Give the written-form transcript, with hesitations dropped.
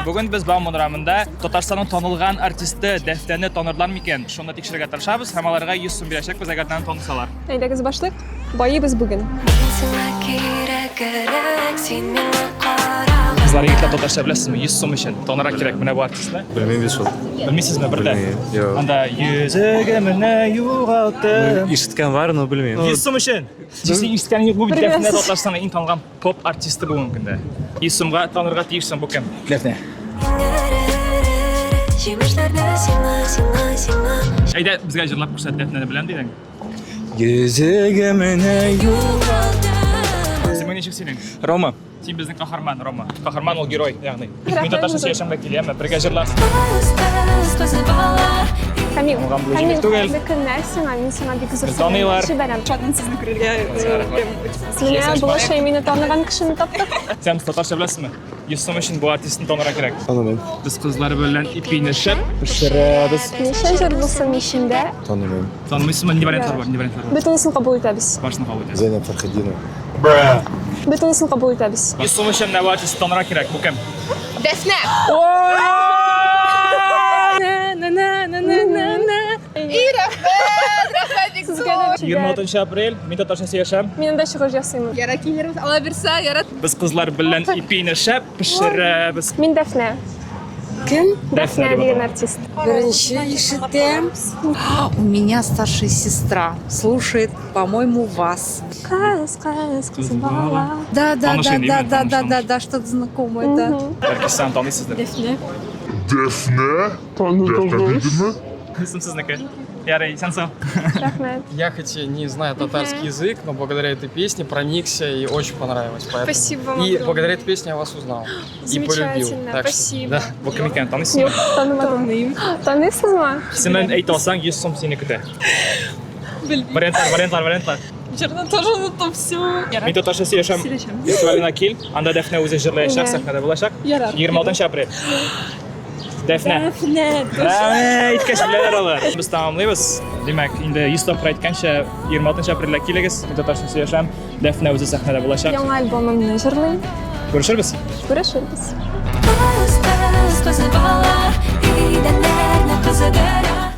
Бүгін біз Бауман урамында Татарстанның танылған артисті Дәфнәне танырлар мекен? Шуны тикшерергә тырышабыз, һәм аларга 100 сум бирәчәкбез, әгәр таны танысалар. Әйдәгез башлык. Байыбыз бүген. Кызлар, егетләр, татарча беләсезме? 100 сум өчен танырга кирәк менә бу артистны. Белмеймін шул. Белмисезме бердә? Yok. Анда йөзегемне югалтым. Ишеткән бар, но белмеймін. 100 сум өчен. Син ишеткән юк бу бит Дәфнә Татарстанның иң танылган поп артисты бүгенге көндә. 100 сумга танырга тиешсең бу кем? Дәфнә. Әйдә, безгә җырлап күрсәт Дәфнәне беләм дидең. Yüzügemine Син ничек сөйләң? Рома. Син безнең каһарман, Рома. Каһарман ул герой, ягъни. Мин татарча сөйләшәмгә киләм, бергә җырларсыз. Камил. Оған бұл жеңіл түгел. Мен сиңа бик зур Таныйлар. Шатын сезне күрергә. Менә булаша мине таныган кешене таптык. Сен татарча беләсезме? 100 сум өчен бу артистны танырга кирәк. Tanımam. Без кызлар белән ипинешеп, пешерәбез. Ничә җыр булсын ишендә? Tanımam. Танымыйсызмы, ни вариантлар бар, ни вариантлар бар? Бөтенесен кабул итәбез. Башны кабул итәбез. Zeynep Farhedinova. Бөтенесен кабул итәбез. 100 сум өчен бу артистны танырга кирәк. Бу кем? Дәфнә. Сезгә 26 апрель, мин татарча сөйләшәм. Мин дә чыгыш ясыймын. Ала бирсә, ярат. Biz кызлар белән ипинешеп, пешерәбез. Мин Дәфнә. Кем? Дәфнә дигән артист. Беренче ишетәм. У меня старшая сестра слушает, по-моему, вас. Кыз бала. Да, Танышын, именно танышын. да, что-то знакомое, да. Бәлки сен танысызdır. Дәфнә. Дефне? Дефне? Исемсезнеке. Ярый, сен сау. Рәхмәт. Я хоть и не знаю татарский язык, но благодаря этой песне проникся и очень понравилось. Поэтому... Спасибо вам И огромное. благодаря этой песне я вас узнал. И полюбил. Замечательно, Так что, спасибо. да. Бу кем икән, танысызмы? Юк, танымадым. Танысызмы? Исемен әйтә алсаң, 100 сум сине көтә. Вариантлар. Жырны тоже unuttum все. Мин татарча сөйләшәм. Фестиваленә кил, анда Дәфнә үзе җырлаячак, сәхнәдә булачак. 26 апрель. Дәфнә. Әйткәч беләләр алар. Без тамамлыйбыз. Димәк, инде 100 тапкыр әйткәнчә 26 апрельдә килегез. Мин татарча сөйләшәм. Дәфнә үзе сәхнәдә булачак. Яңа альбомымны җырлыйм. Күрешербез. Күрешербез. Кыз бала, и дәннәрне кызыдыра.